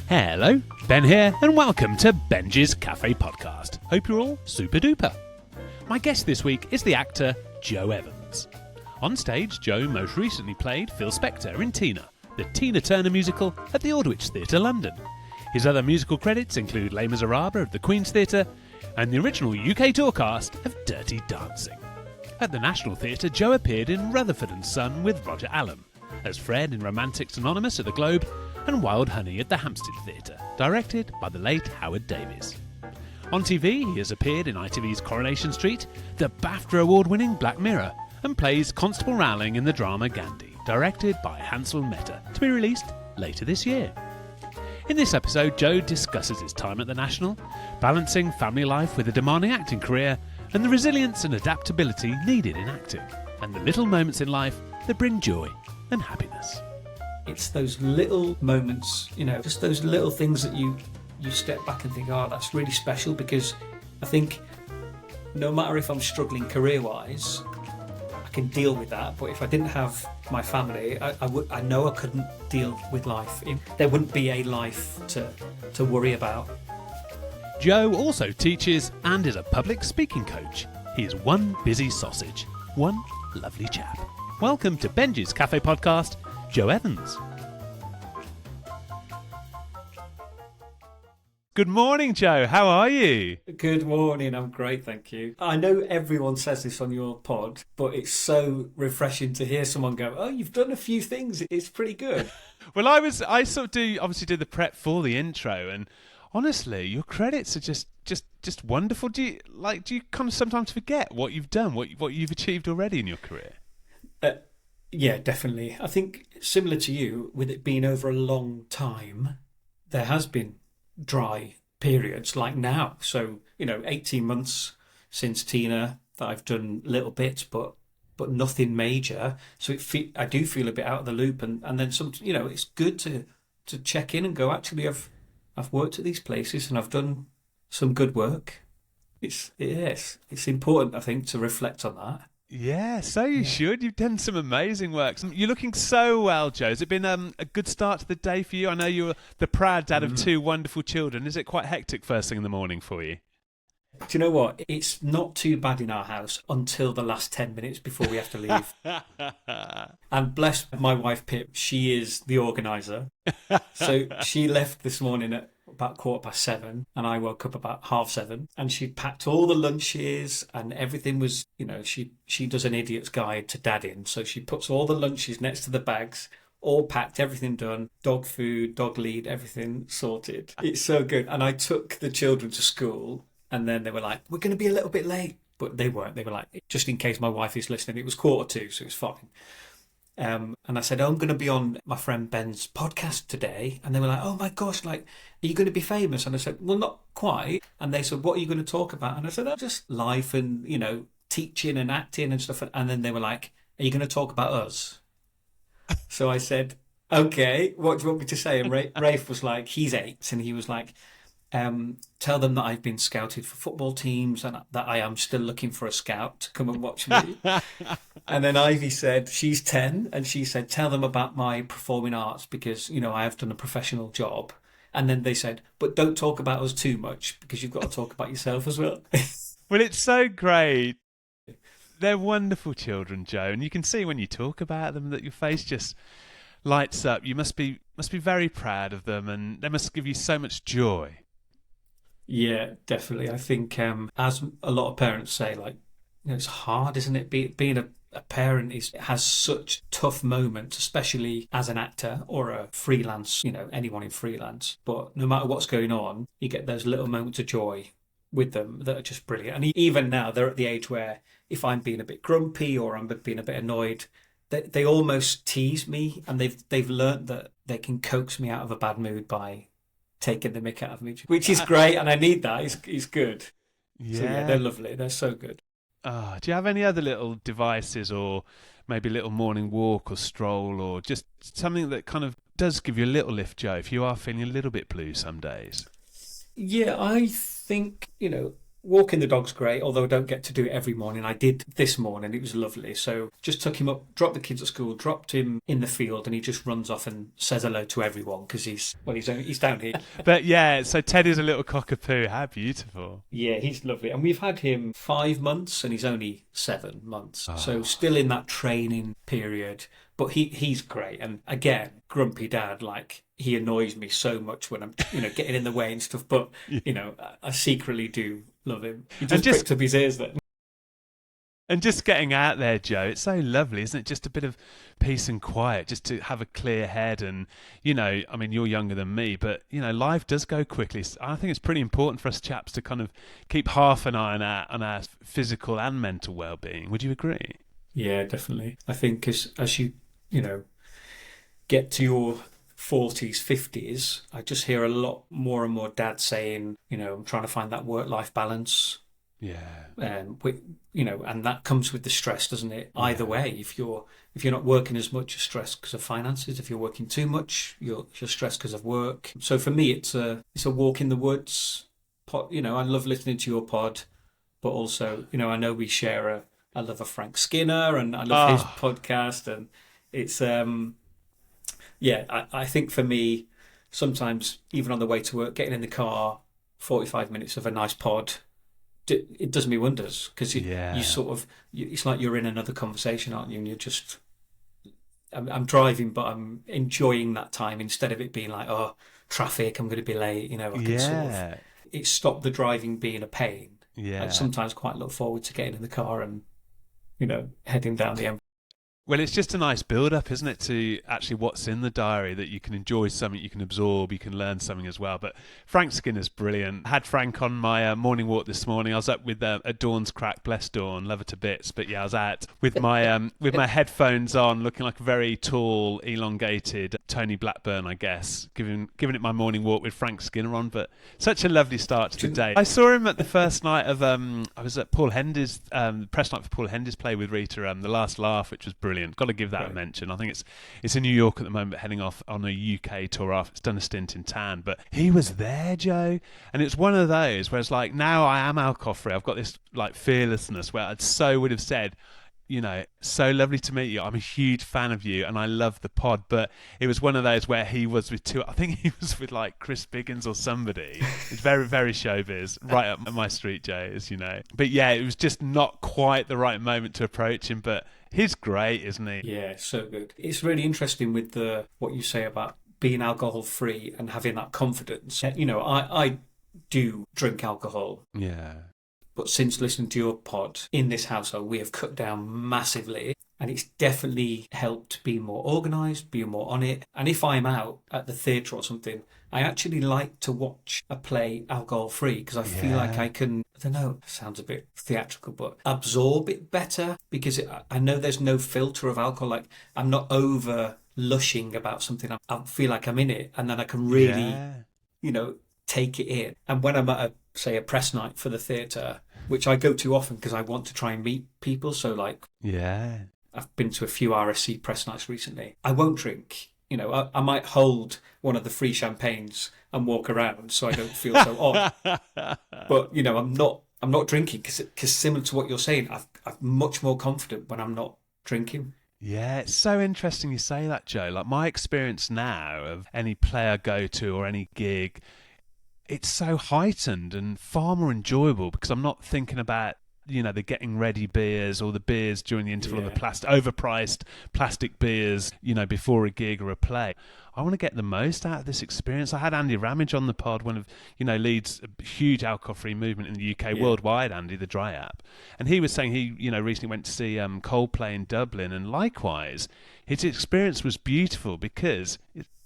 Hello, Ben here, and welcome to Benjy's Cafe Podcast. Hope you're all super duper. My guest this week is the actor Joe Evans. On stage, Joe most recently played Phil Spector in Tina, the Tina Turner musical at the Aldwych Theatre, London. His other musical credits include Les Miserables at the Queen's Theatre and the original UK tour cast of Dirty Dancing. At the National Theatre, Joe appeared in Rutherford Son with Roger Allam, as Fred in Romantics Anonymous at the Globe, and Wild Honey at the Hampstead Theatre, directed by the late Howard Davies. On TV, he has appeared in ITV's Coronation Street, the BAFTA award-winning Black Mirror, and plays Constable Rowling in the drama Gandhi, directed by Hansal Mehta, to be released later this year. In this episode, Joe discusses his time at the National, balancing family life with a demanding acting career, and the resilience and adaptability needed in acting, and the little moments in life that bring joy and happiness. It's those little moments, just those little things that you step back and think, oh, that's really special, because I think no matter if I'm struggling career-wise, I can deal with that. But if I didn't have my family, I know I couldn't deal with life. There wouldn't be a life to worry about. Joe also teaches and is a public speaking coach. He is one busy sausage, one lovely chap. Welcome to Benjy's Cafe Podcast, Joe Evans. Good morning, Joe. How are you? Good morning. I'm great, thank you. I know everyone says this on your pod, but it's so refreshing to hear someone go, "Oh, you've done a few things. It's pretty good." Well, I sort of do the prep for the intro, and honestly, your credits are just wonderful. Do you kind of sometimes forget what you've done, what you've achieved already in your career? Yeah, definitely. I think similar to you, with it being over a long time, there has been dry periods like now. So, 18 months since Tina that I've done little bits, but nothing major. So I do feel a bit out of the loop, and then some. It's good to check in and go, actually, I've worked at these places and I've done some good work. It's important, I think, to reflect on that. Yeah, so you should. You've done some amazing work. You're looking so well, Joe. Has it been a good start to the day for you? I know you're the proud dad of two wonderful children. Is it quite hectic first thing in the morning for you? Do you know what? It's not too bad in our house until the last 10 minutes before we have to leave. And bless my wife, Pip, she is the organiser. So she left this morning at about 7:15, and I woke up about 7:30, and she'd packed all the lunches, and everything was, she does an idiot's guide to dadding. So she puts all the lunches next to the bags, all packed, everything done, dog food, dog lead, everything sorted. It's so good. And I took the children to school, and then they were like, "We're going to be a little bit late." But they weren't. They were like, just in case my wife is listening, it was 1:45, so it was fine. And I said, I'm going to be on my friend Ben's podcast today. And they were like, "Oh my gosh, are you going to be famous?" And I said, "Well, not quite." And they said, "What are you going to talk about?" And I said, "Oh, just life and, teaching and acting and stuff." And then they were like, "Are you going to talk about us?" So I said, "Okay, what do you want me to say?" And Rafe was like, he's 8, and he was like, "Tell them that I've been scouted for football teams and that I am still looking for a scout to come and watch me." And then Ivy said, she's 10, and she said, "Tell them about my performing arts because, I have done a professional job." And then they said, "But don't talk about us too much because you've got to talk about yourself as well." Well, it's so great. They're wonderful children, Joe, and you can see when you talk about them that your face just lights up. You must be very proud of them, and they must give you so much joy. Yeah, definitely. I think as a lot of parents say, it's hard, isn't it? Being a parent has such tough moments, especially as an actor or a freelance, anyone in freelance. But no matter what's going on, you get those little moments of joy with them that are just brilliant. And even now, they're at the age where if I'm being a bit grumpy or I'm being a bit annoyed, they almost tease me, and they've learnt that they can coax me out of a bad mood by taking the mick out of me, which is great, and I need that. It's good. Yeah. So yeah, they're lovely. They're so good. Do you have any other little devices, or maybe a little morning walk or stroll, or just something that kind of does give you a little lift, Joe, if you are feeling a little bit blue some days? Yeah, I think, walking the dog's great, although I don't get to do it every morning. I did this morning. It was lovely. So just took him up, dropped the kids at school, dropped him in the field, and he just runs off and says hello to everyone because he's down here. But yeah, so Teddy's a little cockapoo. How beautiful. Yeah, he's lovely. And we've had him 5 months and he's only 7 months. Oh. So still in that training period. But he's great. And again, grumpy dad, like he annoys me so much when I'm, getting in the way and stuff. But, I secretly do love him. He just pricked up his ears then. And just getting out there, Joe, it's so lovely, isn't it? Just a bit of peace and quiet, just to have a clear head. And, I mean, you're younger than me, but, life does go quickly. I think it's pretty important for us chaps to kind of keep half an eye on our physical and mental well-being. Would you agree? Yeah, definitely. I think as you, get to your 40s, 50s, I just hear a lot more and more dads saying, I'm trying to find that work-life balance. Yeah. And that comes with the stress, doesn't it? Yeah. Either way, if you're not working as much, you're stressed because of finances. If you're working too much, you're stressed because of work. So for me, it's a walk in the woods. I love listening to your pod, but also, I know we share a love of Frank Skinner, and I love his podcast, and it's I think for me, sometimes even on the way to work, getting in the car, 45 minutes of a nice pod, it does me wonders, because you sort of, it's like you're in another conversation, aren't you? And you're just, I'm driving, but I'm enjoying that time instead of it being like, oh, traffic, I'm going to be late. I can sort of, it stopped the driving being a pain. Yeah. I sometimes quite look forward to getting in the car and, heading down the M. Well, it's just a nice build-up, isn't it, to actually what's in the diary, that you can enjoy something, you can absorb, you can learn something as well. But Frank Skinner's brilliant. I had Frank on my morning walk this morning. I was up with at Dawn's crack, bless Dawn, love her to bits. But yeah, I was out with my headphones on, looking like a very tall, elongated Tony Blackburn, I guess, giving it my morning walk with Frank Skinner on. But such a lovely start to the day. I saw him at the first night of I was at Paul Hendy's press night for Paul Hendy's play with Rita, The Last Laugh, which was brilliant. Got to give that a mention. I think it's in New York at the moment, heading off on a UK tour after it's done a stint in Tann. But he was there, Joe, and it's one of those where it's like, now I am alcohol free. I've got this like fearlessness where I so would have said, so lovely to meet you. I'm a huge fan of you and I love the pod. But it was one of those where he was with I think he was with like Chris Biggins or somebody. It's very, very showbiz, right up my street, Jay, as you know. But yeah, it was just not quite the right moment to approach him. But he's great, isn't he? Yeah, so good. It's really interesting with what you say about being alcohol free and having that confidence. I do drink alcohol. Yeah. But since listening to your pod, in this household, we have cut down massively. And it's definitely helped be more organised, be more on it. And if I'm out at the theatre or something, I actually like to watch a play alcohol-free, because I feel like I can, I don't know, it sounds a bit theatrical, but absorb it better, because I know there's no filter of alcohol. Like, I'm not over lushing about something. I feel like I'm in it, and then I can really, take it in. And when I'm at a press night for the theatre, which I go to often because I want to try and meet people. So like, I've been to a few RSC press nights recently. I won't drink. I might hold one of the free champagnes and walk around so I don't feel so odd. But I'm not drinking because similar to what you're saying, I'm much more confident when I'm not drinking. Yeah, it's so interesting you say that, Joe. Like, my experience now of any play I go to or any gig, it's so heightened and far more enjoyable, because I'm not thinking about, the getting ready beers or the beers during the interval, of the overpriced plastic beers, before a gig or a play. I want to get the most out of this experience. I had Andy Ramage on the pod, one of, leads a huge alcohol-free movement in the UK, worldwide, Andy, the Dry App. And he was saying he, recently went to see Coldplay in Dublin, and likewise, his experience was beautiful because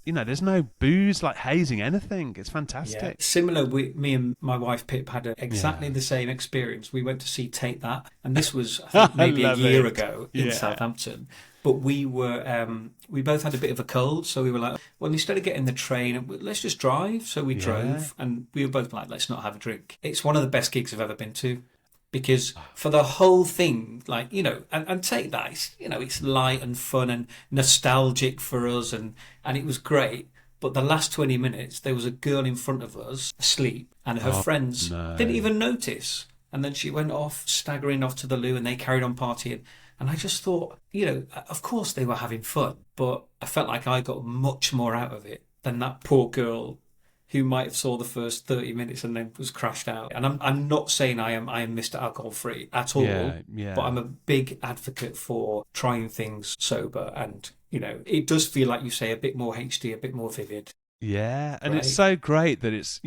there's no booze like hazing anything. It's fantastic. Yeah. Similar, me and my wife Pip had exactly the same experience. We went to see Take That, and this was I think maybe a year ago in Southampton. But we both had a bit of a cold, so we were like, well, instead of getting the train, let's just drive. So we drove, and we were both like, let's not have a drink. It's one of the best gigs I've ever been to. Because for the whole thing, like, and Take That, it's light and fun and nostalgic for us, and it was great. But the last 20 minutes, there was a girl in front of us asleep, and her friends didn't even notice. And then she went off, staggering off to the loo, and they carried on partying. And I just thought, of course they were having fun, but I felt like I got much more out of it than that poor girl who might have saw the first 30 minutes and then was crashed out. And I'm not saying I am Mr. Alcohol free at all, but I'm a big advocate for trying things sober. And, it does feel like you say a bit more HD, a bit more vivid. Yeah, and right? It's so great that it's,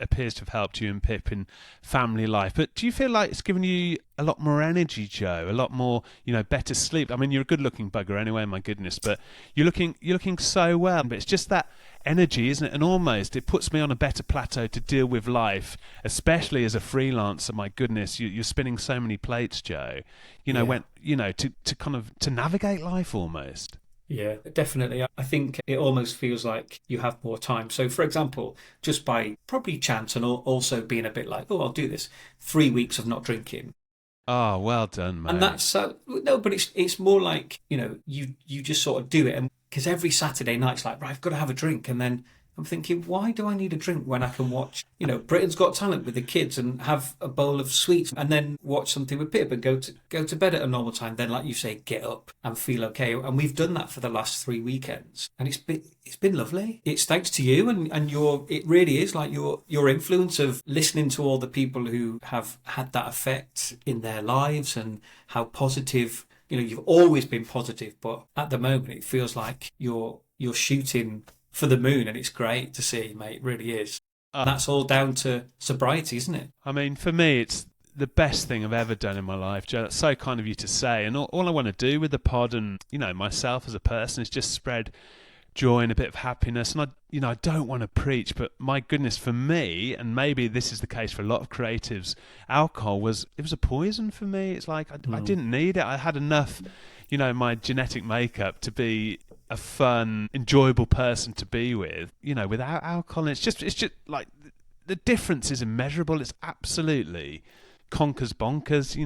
appears to have helped you and Pip in family life. But do you feel like it's given you a lot more energy, Joe? A lot more, better sleep? I mean, you're a good-looking bugger anyway, my goodness, but you're looking so well. But it's just that energy, isn't it? And almost it puts me on a better plateau to deal with life, especially as a freelancer. My goodness, you're spinning so many plates, Joe. When to kind of to navigate life almost. Yeah, definitely. I think it almost feels like you have more time. So, for example, just by probably chance and also being a bit like, oh, I'll do this, 3 weeks of not drinking. Oh, well done, mate. And that's no, but it's more like you just sort of do it, and because every Saturday night's like, right, I've got to have a drink, and then I'm thinking, why do I need a drink when I can watch Britain's Got Talent with the kids and have a bowl of sweets and then watch something with Pip and go to bed at a normal time? Then, like you say, get up and feel okay. And we've done that for the last 3 weekends, and it's been lovely. It's thanks to you and it really is like your influence of listening to all the people who have had that effect in their lives and how positive. You've always been positive, but at the moment it feels like you're shooting for the moon, and it's great to see, mate. It really is. That's all down to sobriety, isn't it? I mean, for me, it's the best thing I've ever done in my life, Joe. That's so kind of you to say. And all I want to do with the pod and, myself as a person is just spread joy and a bit of happiness. And I don't want to preach, but my goodness, for me, and maybe this is the case for a lot of creatives, alcohol was a poison for me. It's like I didn't need it. I had enough, my genetic makeup to be a fun, enjoyable person to be with, without alcohol. And it's just like the difference is immeasurable. It's absolutely conkers bonkers.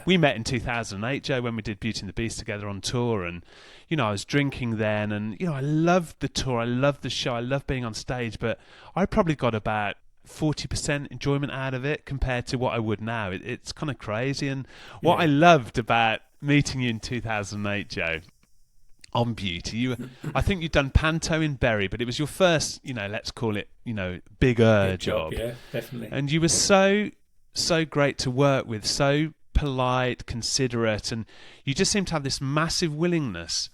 We met in 2008, Joe, when we did Beauty and the Beast together on tour, and I was drinking then, and I loved the tour, I loved the show, I loved being on stage, but I probably got about 40% enjoyment out of it compared to what I would now. It's kind of crazy. And what I loved about meeting you in 2008, Joe, on Beauty, I think you'd done Panto in Bury, but it was your first, let's call it, bigger job. Yeah, definitely. And you were so great to work with, so polite, considerate, and you just seem to have this massive willingness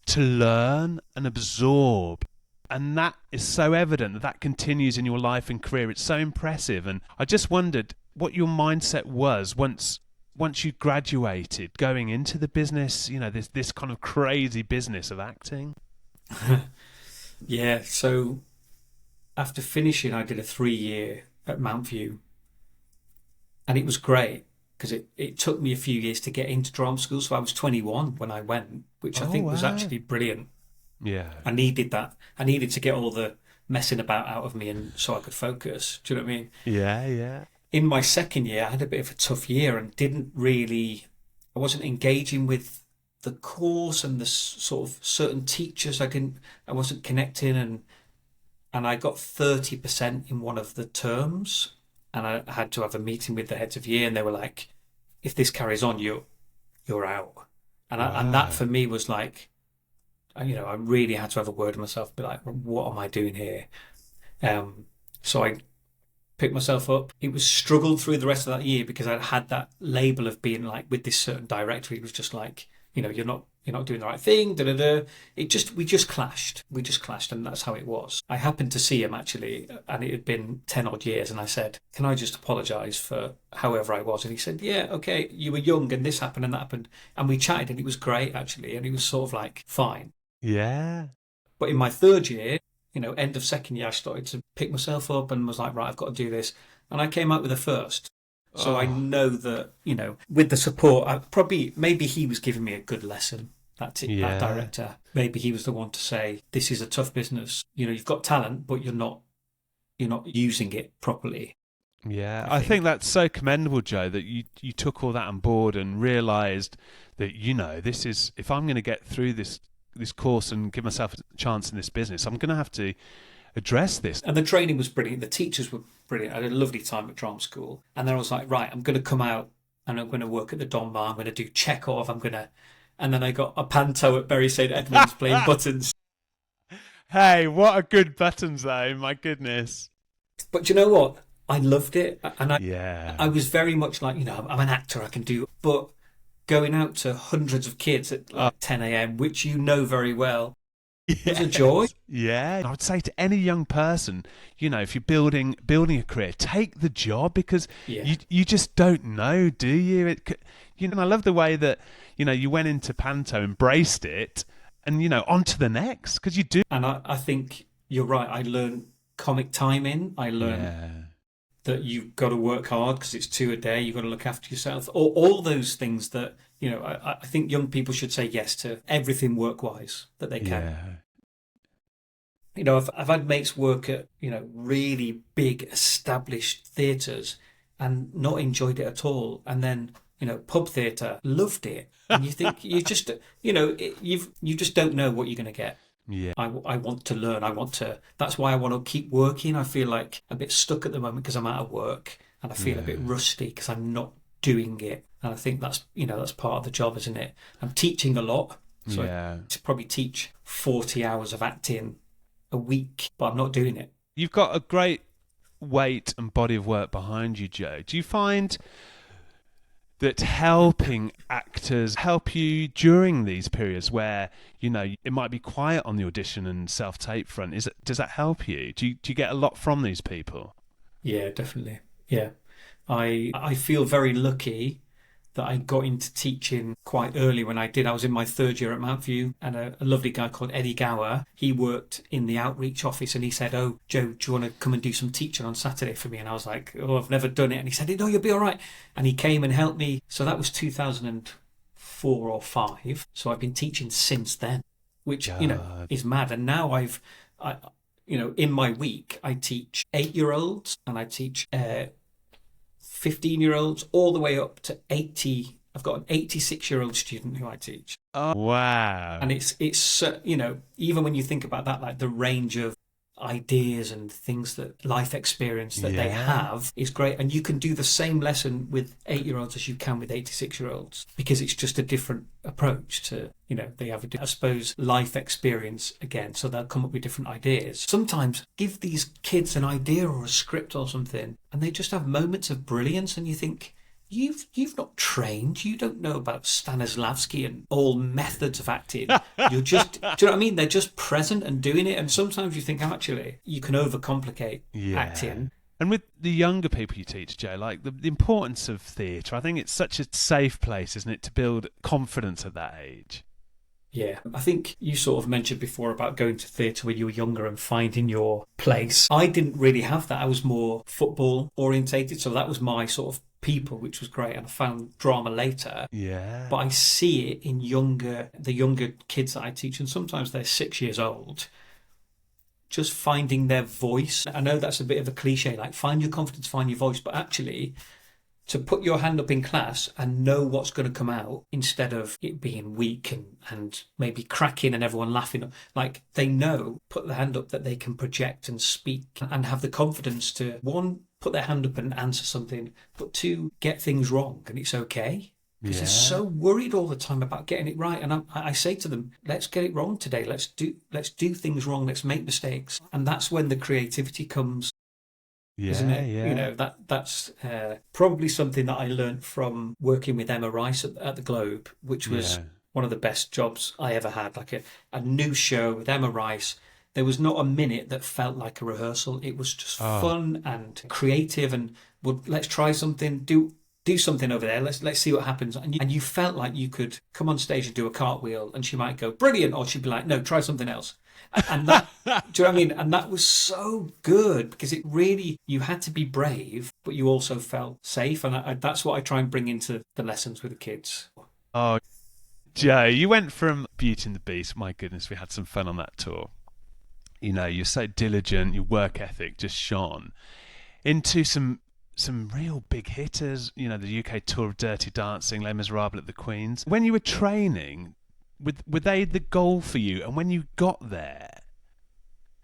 to learn and absorb. And that is so evident that continues in your life and career. It's so impressive. And I just wondered what your mindset was once you graduated, going into the business, this kind of crazy business of acting. Yeah, so after finishing, I did a 3-year at Mount View, and it was great because it took me a few years to get into drama school. So I was 21 when I went, which I think was actually brilliant. Yeah, I needed that. I needed to get all the messing about out of me, and so I could focus. Do you know what I mean? Yeah. In my second year, I had a bit of a tough year and I wasn't engaging with the course and the sort of certain teachers. I wasn't connecting, and I got 30% in one of the terms, and I had to have a meeting with the heads of year, and they were like, if this carries on, you're out. And that for me was like, I really had to have a word with myself, be like, what am I doing here? So I picked myself up. It was struggled through the rest of that year because I had that label of being like with this certain director. It was just like, you're not doing the right thing. We just clashed, and that's how it was. I happened to see him actually, and it had been 10 odd years, and I said, can I just apologise for however I was? And he said, yeah, okay, you were young and this happened and that happened, and we chatted, and it was great actually, and he was sort of like, fine. Yeah. But in my third year, end of second year, I started to pick myself up and was like, right, I've got to do this. And I came out with a first. So I know that, with the support, maybe he was giving me a good lesson. That director. Maybe he was the one to say, this is a tough business. You've got talent, but you're not using it properly. Yeah, I think that's so commendable, Joe, that you took all that on board and realised that, this is, if I'm going to get through this course and give myself a chance in this business, I'm going to have to address this. And the training was brilliant. The teachers were brilliant. I had a lovely time at drama school. And then I was like, right, I'm going to come out and I'm going to work at the Don Mar. I'm going to do Chekhov. And then I got a panto at Bury St Edmunds playing buttons. Hey, what a good buttons though, my goodness. But you know what? I loved it. And Yeah. I was very much like, I'm an actor, I can do. But going out to hundreds of kids at like 10 a.m., which you know very well, it was a joy. Yeah. I would say to any young person, if you're building a career, take the job, because you just don't know, do you? And I love the way that, you went into panto, embraced it, and, on to the next, because you do. And I think you're right. I learned comic timing. I learned that you've got to work hard because it's 2 a day. You've got to look after yourself. All those things that, I think young people should say yes to everything work-wise that they can. Yeah. I've had mates work at, really big established theatres and not enjoyed it at all. And then, pub theatre, loved it. And you think you just, you just don't know what you're going to get. Yeah. I want to learn. That's why I want to keep working. I feel like a bit stuck at the moment because I'm out of work, and I feel a bit rusty because I'm not doing it. And I think that's part of the job, isn't it? I'm teaching a lot. So I probably teach 40 hours of acting a week, but I'm not doing it. You've got a great weight and body of work behind you, Joe. Do you find that helping actors help you during these periods where, it might be quiet on the audition and self-tape front? Does that help you? Do you get a lot from these people? Yeah, definitely. Yeah. I feel very lucky that I got into teaching quite early when I did. I was in my third year at Mountview, and a lovely guy called Eddie Gower, he worked in the outreach office, and he said, "Oh, Joe, do you want to come and do some teaching on Saturday for me?" And I was like, "Oh, I've never done it." And he said, "No, you'll be all right." And he came and helped me. So that was 2004 or 5. So I've been teaching since then, which, is mad. And now in my week, I teach 8-year-olds and I teach 15-year-olds all the way up to 80. I've got an 86-year-old student who I teach. Oh, wow. And it's even when you think about that, like the range of ideas and things that life experience that they have is great. And you can do the same lesson with 8-year-olds as you can with 86-year-olds, because it's just a different approach to, they have I suppose life experience again, so they'll come up with different ideas. Sometimes give these kids an idea or a script or something, and they just have moments of brilliance, and you think, You've not trained. You don't know about Stanislavski and all methods of acting. You're just, do you know what I mean? They're just present and doing it. And sometimes you think, actually, you can overcomplicate acting. And with the younger people you teach, Joe, like the importance of theatre, I think it's such a safe place, isn't it, to build confidence at that age? Yeah, I think you sort of mentioned before about going to theatre when you were younger and finding your place. I didn't really have that. I was more football orientated, so that was my sort of people, which was great, and I found drama later. Yeah. But I see it in the younger kids that I teach, and sometimes they're 6 years old, just finding their voice. I know that's a bit of a cliche, like find your confidence, find your voice, but actually to put your hand up in class and know what's going to come out instead of it being weak and maybe cracking and everyone laughing. Like they know, put their hand up, that they can project and speak and have the confidence to, one, put their hand up and answer something, but two, get things wrong and it's okay. Because they're so worried all the time about getting it right. And I say to them, let's get it wrong today. Let's do things wrong. Let's make mistakes. And that's when the creativity comes. Isn't it? Yeah. That's probably something that I learned from working with Emma Rice at the Globe, which was one of the best jobs I ever had. Like a new show with Emma Rice. There was not a minute that felt like a rehearsal. It was just fun and creative, and let's try something. Do something over there. Let's see what happens. And you felt like you could come on stage and do a cartwheel, and she might go brilliant, or she'd be like, no, try something else. And that, do you know what I mean? And that was so good because it really, you had to be brave, but you also felt safe. And that's what I try and bring into the lessons with the kids. Oh, Joe, you went from Beauty and the Beast. My goodness, we had some fun on that tour. You're so diligent, your work ethic just shone into some real big hitters. The UK tour of Dirty Dancing, Les Miserables at the Queen's. When you were training, were they the goal for you? And when you got there,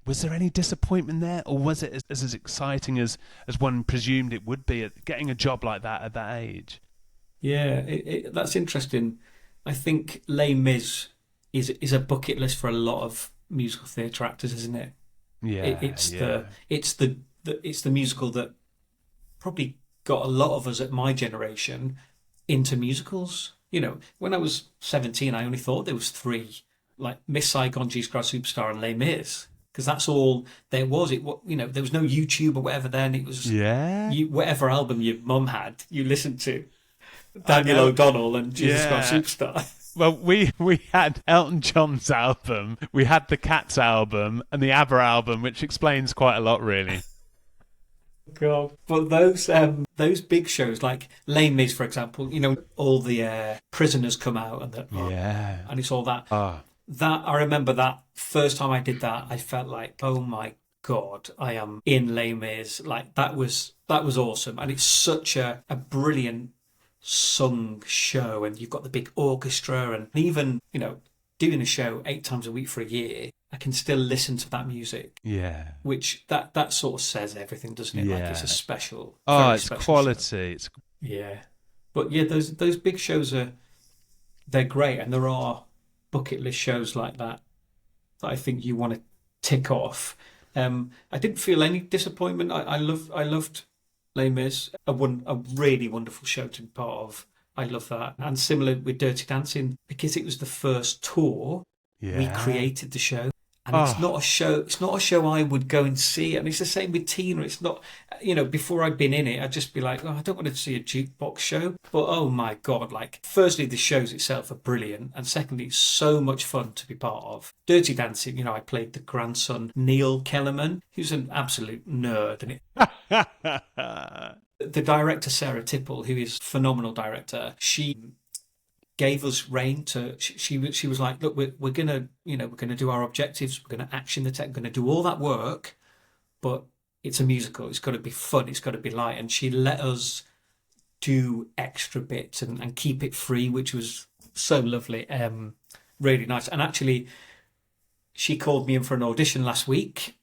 Was there any disappointment there, or was it as exciting as one presumed it would be at getting a job like that at that age? Yeah, that's interesting. I think Les Mis is a bucket list for a lot of musical theatre actors, isn't it? Yeah, It's the musical that probably got a lot of us at my generation into musicals. When I was 17, I only thought there was three, like Miss Saigon, Jesus Christ Superstar, and Les Mis, because that's all there was. There was no YouTube or whatever then. It was whatever album your mum had, you listened to. Daniel O'Donnell and Jesus Christ Superstar. Well, we had Elton John's album, we had the Cats album, and the ABBA album, which explains quite a lot, really. God, but those big shows like Les Mis, for example, all the prisoners come out and it's all that. That I remember that first time I did that, I felt like, oh my God, I am in Les Mis. Like that was awesome, and it's such a brilliant sung show, and you've got the big orchestra, and even doing a show 8 times a week for a year, I can still listen to that music. Yeah, which that sort of says everything, doesn't it? Yeah. Like it's a special. It's special quality. Show. Yeah, but yeah, those big shows they're great, and there are bucket list shows like that I think you want to tick off. I didn't feel any disappointment. I loved Les Mis, a really wonderful show to be part of. I love that. And similar with Dirty Dancing, because it was the first tour, we created the show. And it's not a show I would go and see. And it's the same with Tina. It's not, before I'd been in it, I'd just be like, I don't want to see a jukebox show. But oh my God, firstly, the shows itself are brilliant. And secondly, it's so much fun to be part of. Dirty Dancing, I played the grandson, Neil Kellerman, who's an absolute nerd. And the director, Sarah Tipple, who is a phenomenal director, she gave us rein to. She was like, look, we're gonna do our objectives. We're gonna action the tech. We're gonna do all that work, but it's a musical. It's got to be fun. It's got to be light. And she let us do extra bits and keep it free, which was so lovely. Really nice. And actually, she called me in for an audition last week.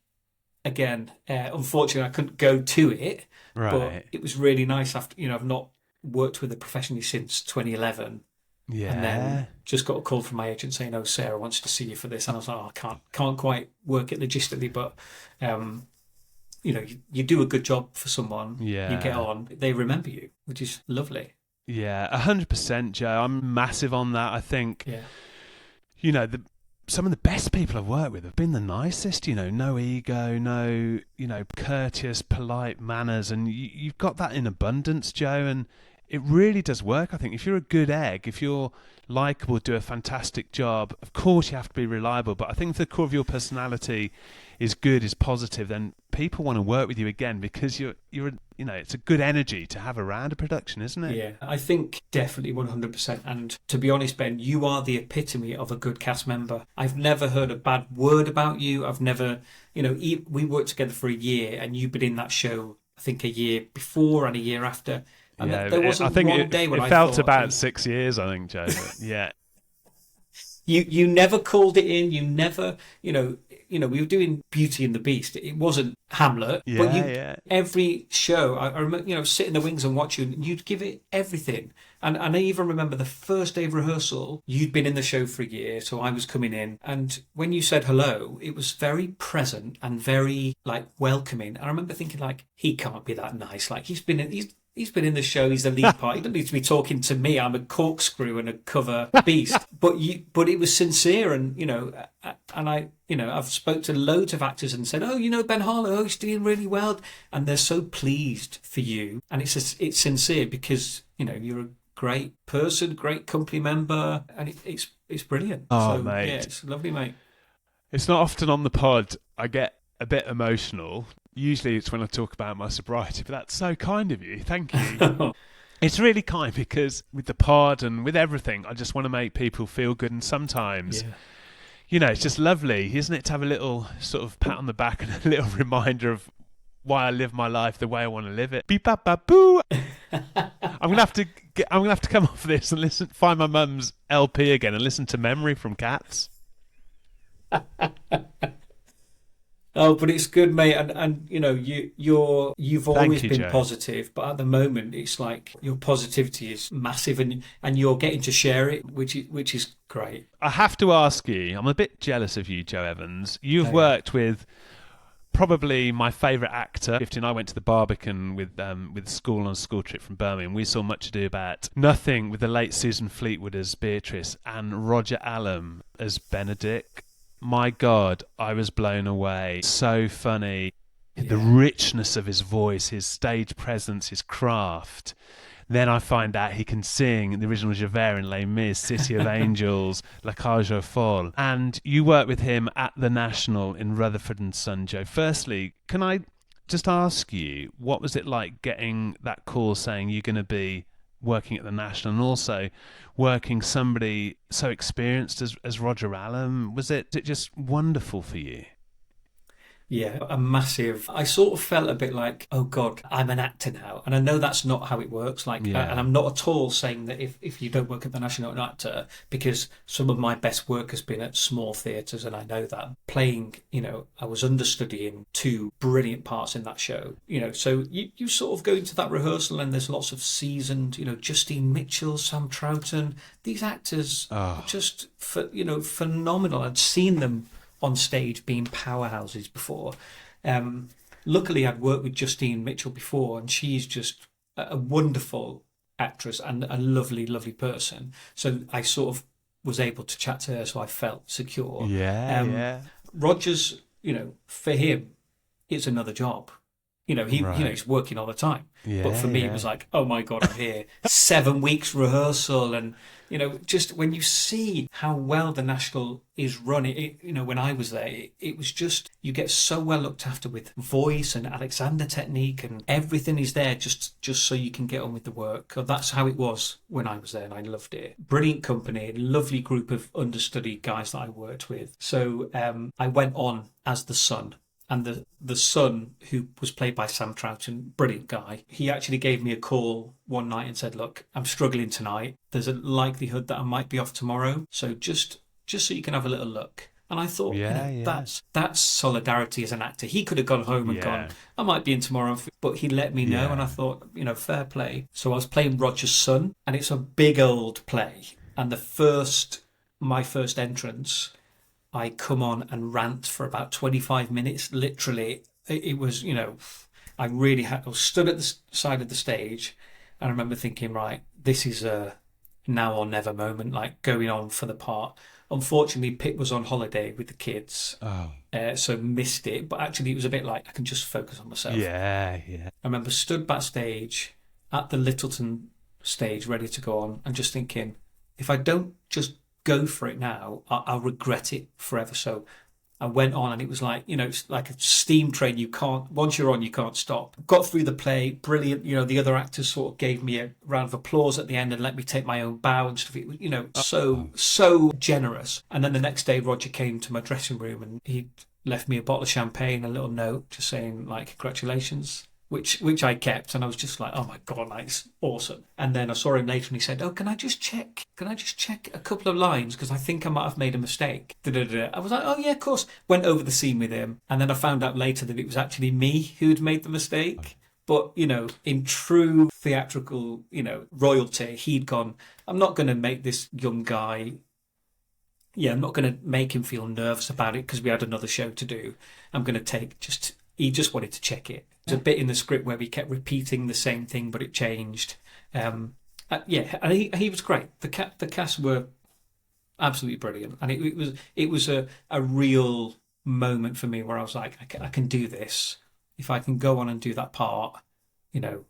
Again, unfortunately, I couldn't go to it. Right. But it was really nice after, I've not worked with her professionally since 2011. Yeah. And then just got a call from my agent saying, Sarah wants to see you for this. And I was like, I can't quite work it logistically, but, you do a good job for someone, you get on, they remember you, which is lovely. Yeah, 100%, Joe. I'm massive on that. I think, some of the best people I've worked with have been the nicest, no ego, no, courteous, polite manners. And you've got that in abundance, Joe. And it really does work. I think if you're a good egg, if you're likable, do a fantastic job, of course you have to be reliable. But I think if the core of your personality is good, is positive, then people want to work with you again because you're it's a good energy to have around a production, isn't it? Yeah, I think definitely 100%. And to be honest, Ben, you are the epitome of a good cast member. I've never heard a bad word about you. I've never, we worked together for a year, and you've been in that show, I think, a year before and a year after. And there wasn't one day when I felt thought, about 6 years, I think, Joe. Yeah. You never called it in. You never, we were doing Beauty and the Beast. It wasn't Hamlet. But every show, I remember, sit in the wings and watch you, and you'd give it everything. And I even remember the first day of rehearsal, you'd been in the show for a year, so I was coming in. And when you said hello, it was very present and very, welcoming. And I remember thinking, he can't be that nice. He's been in the show. He's the lead part. He doesn't need to be talking to me. I'm a corkscrew and a cover beast. But it was sincere, and I've spoke to loads of actors and said, Ben Harlow, he's doing really well, and they're so pleased for you. And it's sincere because you're a great person, great company member, and it's brilliant. Oh, mate, it's lovely, mate. It's not often on the pod I get a bit emotional. Usually it's when I talk about my sobriety, but that's so kind of you. Thank you. It's really kind because with the pod and with everything, I just want to make people feel good. And sometimes, it's just lovely, isn't it, to have a little sort of pat on the back and a little reminder of why I live my life the way I want to live it. Beep, bap, bap, boo. I'm gonna have to come off this and find my mum's LP again and listen to Memory from Cats. Oh, but it's good, mate, and you know you've Thank always you, been Joe. positive, but at the moment it's like your positivity is massive, and you're getting to share it, which is great. I have to ask you, I'm a bit jealous of you, Joe Evans. You've Oh yeah, worked with probably my favourite actor. 15, I went to the Barbican with school on a school trip from Birmingham. We saw Much Ado About Nothing with the late Susan Fleetwood as Beatrice and Roger Allam as Benedict. My God, I was blown away. So funny. The yeah, richness of his voice, his stage presence, his craft. Then I find out he can sing the original Javert in Les Mis, City of Angels, La Cage aux Folles. And you work with him at the National in Rutherford and Son, Joe. Firstly, can I just ask you, what was it like getting that call saying you're going to be working at the National, and also working somebody so experienced as Roger Allam? Was it just wonderful for you? yeah. A massive. I sort of felt a bit like, oh God, I'm an actor now, and I know that's not how it works. Like, and Yeah. I'm not at all saying that if you don't work at the National, you're an actor, because some of my best work has been at small theatres, and I know that playing. I was understudying two brilliant parts in that show. So you sort of go into that rehearsal, and there's lots of seasoned, Justine Mitchell, Sam Troughton. These actors are Oh, just, phenomenal. I'd seen them on stage being powerhouses before. Um, Luckily, I'd worked with Justine Mitchell before, and she's just a wonderful actress and a lovely, lovely person. So I sort of was able to chat to her, so I felt secure. yeah, Um, yeah. Rogers, for him, it's another job. Right. He's working all the time. But Yeah, for me, it yeah. was like, oh my God, I'm here. 7 weeks rehearsal. And, just when you see how well the National is run, when I was there, it was just, you get so well looked after with voice and Alexander technique, and everything is there just so you can get on with the work. That's how it was when I was there, and I loved it. Brilliant company, lovely group of understudy guys that I worked with. So I went on as the son. And the son, who was played by Sam Troughton, brilliant guy, he actually gave me a call one night and said, "Look, I'm struggling tonight. There's a likelihood that I might be off tomorrow. So just so you can have a little look." And I thought, Yeah, yeah. that's solidarity as an actor. He could have gone home and gone, Yeah, "I might be in tomorrow," but he let me know, and I yeah. thought, fair play. So I was playing Roger's son, and it's a big old play. And my first entrance, I come on and rant for about 25 minutes. Literally, it was, I was stood at the side of the stage, and I remember thinking, right, this is a now or never moment, like going on for the part. Unfortunately, Pip was on holiday with the kids, Oh, so missed it. But actually, it was a bit like I can just focus on myself. yeah, yeah. I remember stood backstage at the Littleton stage, ready to go on, and just thinking, if I don't just go for it now, I'll regret it forever. So I went on, and it was like, it's like a steam train. You can't, once you're on, you can't stop. Got through the play, brilliant. The other actors sort of gave me a round of applause at the end and let me take my own bow and stuff. It was, so, Oh, so generous. And then the next day, Roger came to my dressing room, and he left me a bottle of champagne, a little note just saying, like, congratulations. Which I kept, and I was just like, oh my God, like, it's awesome. And then I saw him later, and he said, "Oh, can I just check? Can I just check a couple of lines, because I think I might have made a mistake." Da-da-da. I was like, "Oh yeah, of course." Went over the scene with him, and then I found out later that it was actually me who had made the mistake. But in true theatrical, royalty, he'd gone, "I'm not going to make this young guy. Yeah, I'm not going to make him feel nervous about it because we had another show to do. I'm going to take just." He just wanted to check it. There's a bit in the script where we kept repeating the same thing, but it changed. Yeah, and he was great. The cast were absolutely brilliant, and it was a real moment for me where I was like, I can do this. If I can go on and do that part, you know,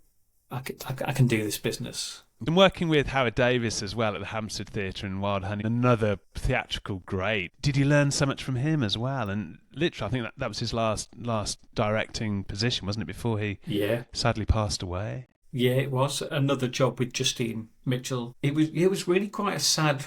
I can do this business. I'm working with Howard Davies as well at the Hampstead Theatre in Wild Honey, another theatrical great. Did you learn so much from him as well? And literally, I think that was his last directing position, wasn't it, before he Yeah, sadly passed away? yeah, it was another job with Justine Mitchell. It was really quite a sad.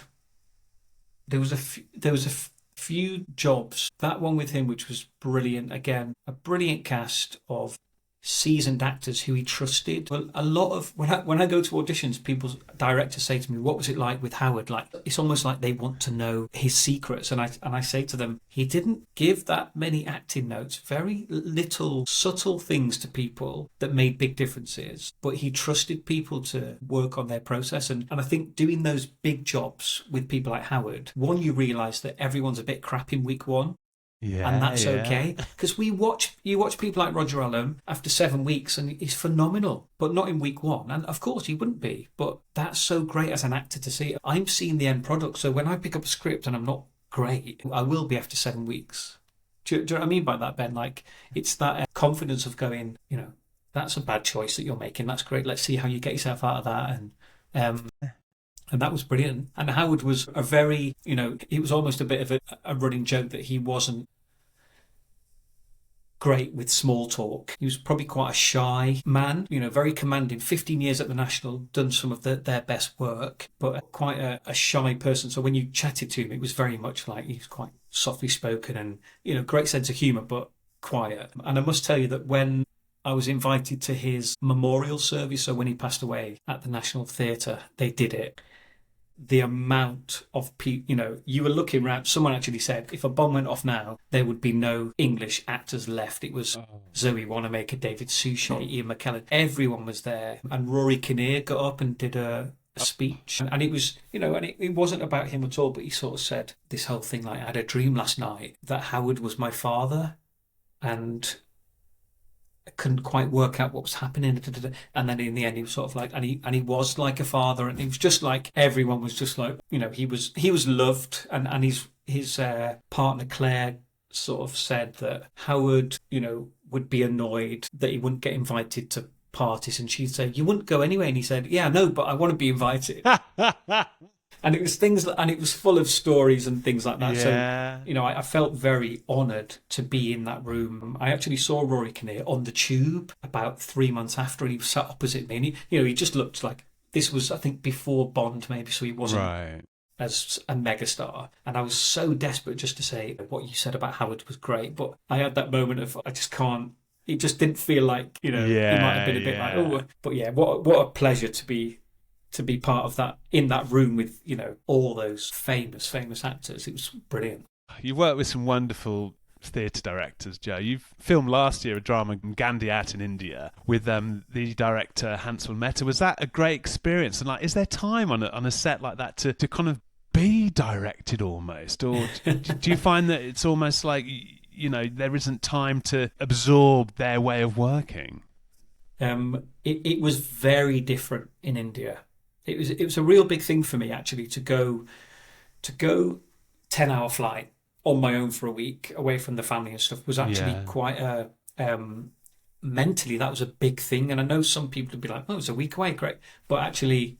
There was a few jobs. That one with him, which was brilliant. Again, a brilliant cast of seasoned actors who he trusted. Well, a lot of when I go to auditions, people's directors say to me, "What was it like with Howard?" Like it's almost like they want to know his secrets, and I say to them, he didn't give that many acting notes. Very little subtle things to people that made big differences, but he trusted people to work on their process. And I think doing those big jobs with people like Howard, one, you realise that everyone's a bit crap in week one. Yeah, And that's yeah. okay, because you watch people like Roger Allam after 7 weeks and he's phenomenal, but not in week one. And of course he wouldn't be, but that's so great as an actor to see. I'm seeing the end product, so when I pick up a script and I'm not great, I will be after 7 weeks. Do you know what I mean by that, Ben? Like, it's that confidence of going, that's a bad choice that you're making. That's great. Let's see how you get yourself out of that. And that was brilliant. And Howard was a very, it was almost a bit of a running joke that he wasn't great with small talk. He was probably quite a shy man, very commanding. 15 years at the National, done some of their best work, but quite a shy person. So when you chatted to him, it was very much like he was quite softly spoken and, great sense of humour, but quiet. And I must tell you that when I was invited to his memorial service, so when he passed away at the National Theatre, they did it. The amount of people, you were looking around. Someone actually said if a bomb went off now, there would be no English actors left. It was Zoe Wanamaker, David Suchet, Ian McKellen. Everyone was there. And Rory Kinnear got up and did a speech. And it was, and it wasn't about him at all, but he sort of said this whole thing like, I had a dream last night that Howard was my father. And I couldn't quite work out what was happening, and then in the end he was sort of like, and he was like a father, and he was just like, everyone was just like, he was loved, and his partner Claire sort of said that Howard would be annoyed that he wouldn't get invited to parties, and she'd say, you wouldn't go anyway, and he said, yeah, no, but I want to be invited. And it was and it was full of stories and things like that. Yeah. So, I felt very honoured to be in that room. I actually saw Rory Kinnear on the Tube about 3 months after, and he was sat opposite me. And he just looked like, this was, I think, before Bond, maybe, so he wasn't right as a megastar. And I was so desperate just to say, what you said about Howard was great. But I had that moment of, I just can't, it just didn't feel like, he might have been a bit like, oh, but yeah, what a pleasure to be part of that, in that room with, all those famous actors. It was brilliant. You've worked with some wonderful theatre directors, Joe. You've filmed last year a drama, Gandhi, out in India with the director Hansal Mehta. Was that a great experience? And is there time on a set like that to kind of be directed almost? Or do you find that it's almost like, there isn't time to absorb their way of working? It was very different in India. It was a real big thing for me, actually, to go 10-hour flight on my own for a week away from the family and stuff was actually quite a mentally, that was a big thing. And I know some people would be like, oh, it's a week away, great. But actually,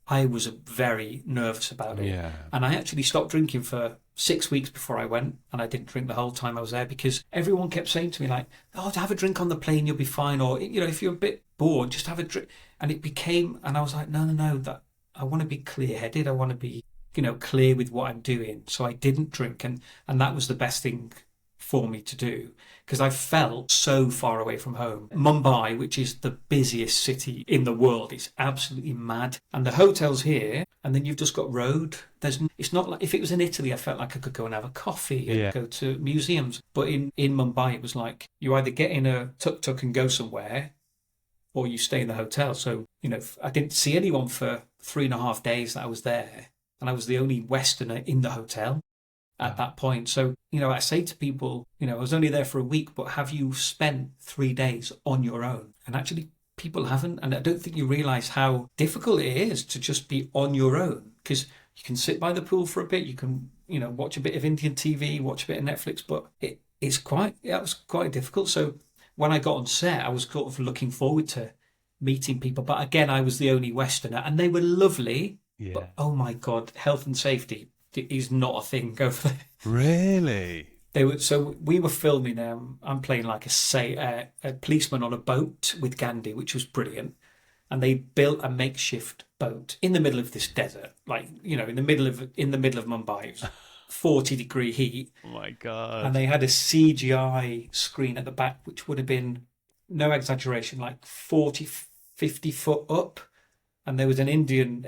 I was very nervous about it. Yeah. And I actually stopped drinking for 6 weeks before I went, and I didn't drink the whole time I was there because everyone kept saying to me, like, oh, to have a drink on the plane, you'll be fine. Or, if you're a bit bored, just have a drink. And it became, and I was like, no, that I want to be clear-headed. I want to be, clear with what I'm doing. So I didn't drink, and that was the best thing for me to do because I felt so far away from home. Mumbai, which is the busiest city in the world, is absolutely mad. And the hotels here, and then you've just got road. It's not like, if it was in Italy, I felt like I could go and have a coffee and go to museums. But in Mumbai, it was like you either get in a tuk-tuk and go somewhere, or you stay in the hotel. So, I didn't see anyone for 3.5 days that I was there. And I was the only Westerner in the hotel at that point. So, I say to people, I was only there for a week, but have you spent 3 days on your own? And actually, people haven't. And I don't think you realise how difficult it is to just be on your own, because you can sit by the pool for a bit. You can, watch a bit of Indian TV, watch a bit of Netflix, but it was quite difficult. So when I got on set, I was sort of looking forward to meeting people. But again, I was the only Westerner, and they were lovely. Yeah. But oh my God, health and safety is not a thing over there. Really? So we were filming. I'm playing like a policeman on a boat with Gandhi, which was brilliant. And they built a makeshift boat in the middle of this desert, like in the middle of Mumbai. It was 40-degree heat. Oh my God! And they had a CGI screen at the back, which would have been no exaggeration, like 40, 50 foot up. And there was an Indian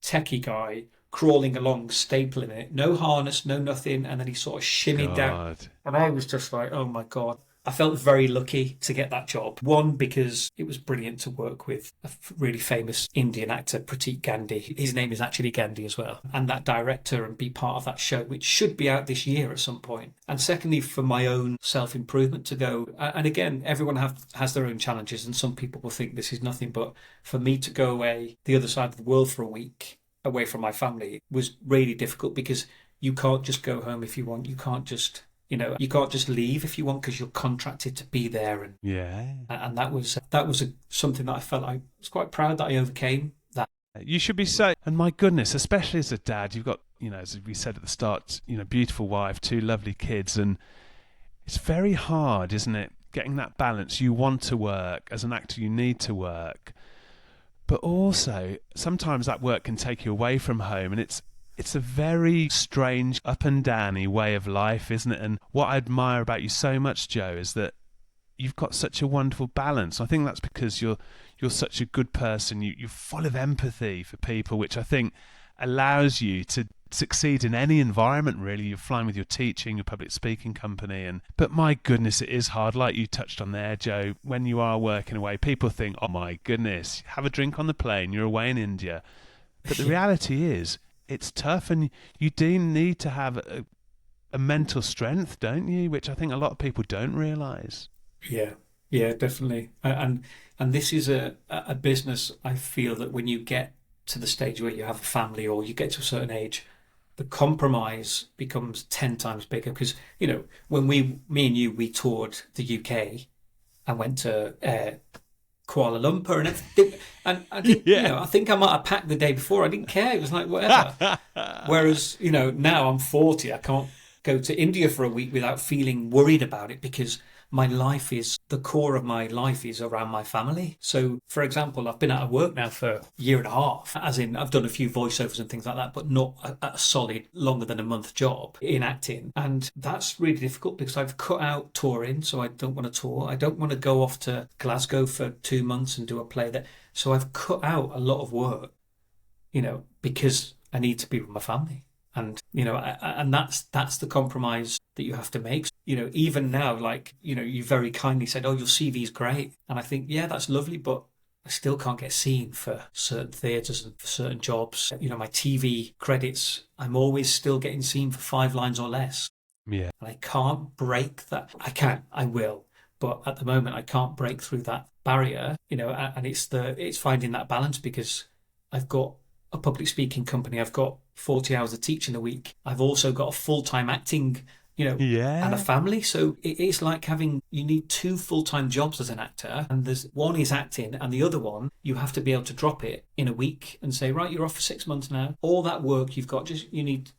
techie guy crawling along, stapling it. No harness, no nothing. And then he sort of shimmied down. God. And I was just like, oh my God. I felt very lucky to get that job. One, because it was brilliant to work with a really famous Indian actor, Gandhi. His name is actually Gandhi as well. And that director, and be part of that show, which should be out this year at some point. And secondly, for my own self-improvement to go. And again, everyone has their own challenges, and some people will think this is nothing. But for me to go away the other side of the world for a week, away from my family, was really difficult, because you can't just go home if you want. You can't just leave if you want, because you're contracted to be there. And that was something that I felt I was quite proud that I overcame. That you should be so. And my goodness, especially as a dad, you've got, as we said at the start, beautiful wife, 2 lovely kids, and it's very hard, isn't it, getting that balance. You want to work as an actor, you need to work, but also sometimes that work can take you away from home, and it's a very strange up and downy way of life, isn't it? And what I admire about you so much, Joe, is that you've got such a wonderful balance. I think that's because you're such a good person. You're full of empathy for people, which I think allows you to succeed in any environment, really. You're flying with your teaching, your public speaking company. But my goodness, it is hard. Like you touched on there, Joe, when you are working away, people think, oh my goodness, have a drink on the plane, you're away in India. But the reality is, it's tough, and you do need to have a mental strength, don't you? Which I think a lot of people don't realise. Yeah, definitely. And this is a business, I feel, that when you get to the stage where you have a family, or you get to a certain age, the compromise becomes 10 times bigger. Because, when me and you, we toured the UK and went to Kuala Lumpur and everything. And I think, I think I might have packed the day before. I didn't care. It was like, whatever. Whereas, now I'm 40. I can't go to India for a week without feeling worried about it, because the core of my life is around my family. So, for example, I've been out of work now for a year and a half, as in I've done a few voiceovers and things like that, but not a solid longer than a month job in acting. And that's really difficult, because I've cut out touring, so I don't want to tour. I don't want to go off to Glasgow for 2 months and do a play there. So I've cut out a lot of work, because I need to be with my family. And, and that's the compromise that you have to make. Even now, like, you very kindly said, oh, your CV's great. And I think, yeah, that's lovely, but I still can't get seen for certain theatres and for certain jobs. My TV credits, I'm always still getting seen for 5 lines or less. Yeah. And I can't break that. I will. But at the moment, I can't break through that barrier, and it's finding that balance, because I've got a public speaking company. I've got 40 hours of teaching a week. I've also got a full-time acting, and a family. So it's like you need 2 full-time jobs as an actor. And there's one is acting, and the other one, you have to be able to drop it in a week and say, right, you're off for 6 months now. All that work you've got, you need,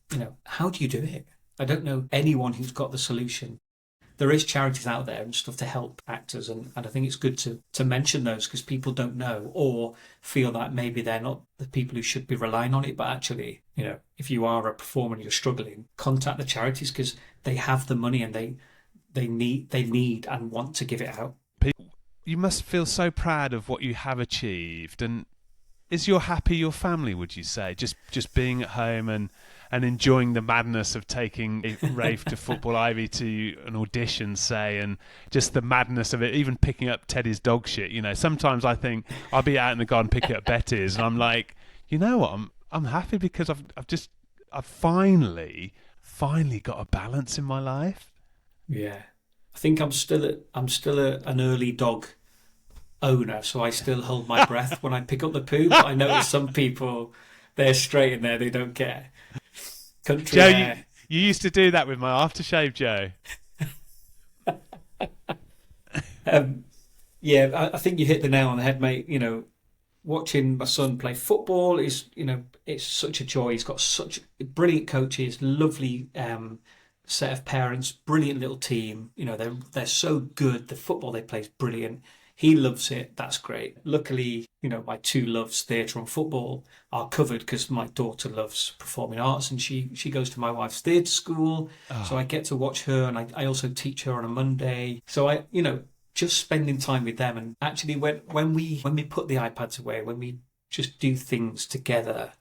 how do you do it? I don't know anyone who's got the solution. There is charities out there and stuff to help actors, and I think it's good to mention those, because people don't know, or feel that maybe they're not the people who should be relying on it. But actually, if you are a performer and you're struggling, contact the charities, because they have the money, and they need and want to give it out. You must feel so proud of what you have achieved. And is your family, would you say, just being at home and enjoying the madness of taking Rafe to Football Ivy to an audition, say, and just the madness of it, even picking up Teddy's dog shit. Sometimes I think I'll be out in the garden picking up Betty's, and I'm like, you know what, I'm happy, because I've finally got a balance in my life. Yeah, I think I'm still an early dog owner, so I still hold my breath when I pick up the poo. But I notice some people, they're straight in there, they don't care. Country Joe, air. you used to do that with my aftershave, Joe. I think you hit the nail on the head, mate. Watching my son play football is, it's such a joy. He's got such brilliant coaches, lovely set of parents, brilliant little team. They're so good. The football they play is brilliant. He loves it. That's great. Luckily, my 2 loves, theatre and football, are covered, because my daughter loves performing arts, and she goes to my wife's theatre school. Oh. So I get to watch her, and I also teach her on a Monday. So just spending time with them. And actually, when we put the iPads away, when we just do things together,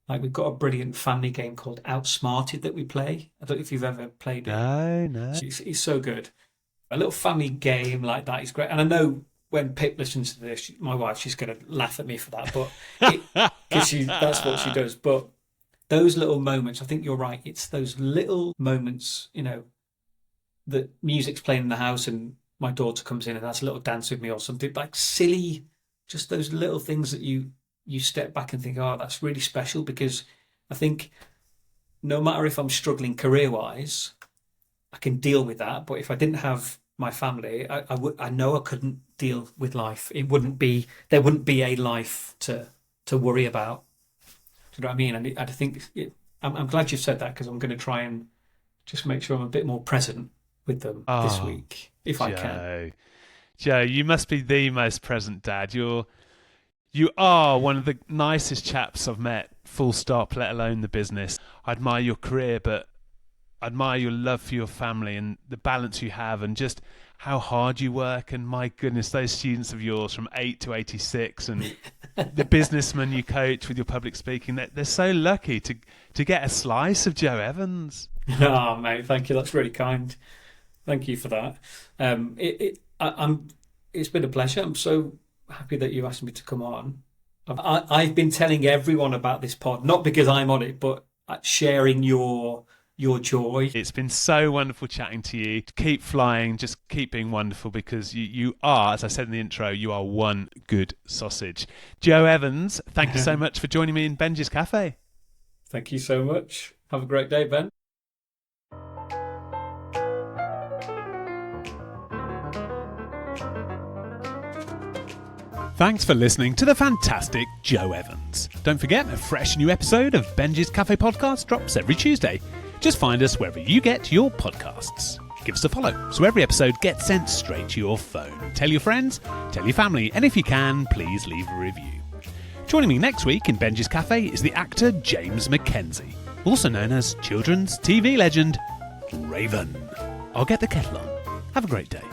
like we've got a brilliant family game called Outsmarted that we play. I don't know if you've ever played it. No. It's so good. A little family game like that is great. And I know when Pip listens to this, my wife, she's going to laugh at me for that, but because that's what she does. But those little moments, I think you're right. It's those little moments, that music's playing in the house and my daughter comes in and has a little dance with me or something, like silly, just those little things that you step back and think, oh, that's really special. Because I think no matter if I'm struggling career-wise, I can deal with that. But if I didn't have my family, I know I couldn't deal with life. There wouldn't be a life to worry about. Do you know what I mean? I think I'm glad you've said that, because I'm going to try and just make sure I'm a bit more present with them this week, if I can. Joe, you must be the most present dad. You are one of the nicest chaps I've met, full stop, let alone the business. I admire your career, but I admire your love for your family and the balance you have, and just how hard you work. And my goodness, those students of yours from 8 to 86 and the businessmen you coach with your public speaking, they're so lucky to get a slice of Joe Evans. Oh, mate, thank you. That's really kind. Thank you for that. It's been a pleasure. I'm so happy that you asked me to come on. I've been telling everyone about this pod, not because I'm on it, but sharing your joy. It's been so wonderful chatting to you. Keep flying, just keep being wonderful, because you are, as I said in the intro, you are one good sausage. Joe Evans, thank you so much for joining me in Benjy's Cafe. Thank you so much. Have a great day, Ben. Thanks for listening to the fantastic Joe Evans. Don't forget, a fresh new episode of Benjy's Cafe podcast drops every Tuesday. Just find us wherever you get your podcasts. Give us a follow so every episode gets sent straight to your phone. Tell your friends, tell your family, and if you can, please leave a review. Joining me next week in Benjy's Cafe is the actor James Mackenzie, also known as children's TV legend Raven. I'll get the kettle on. Have a great day.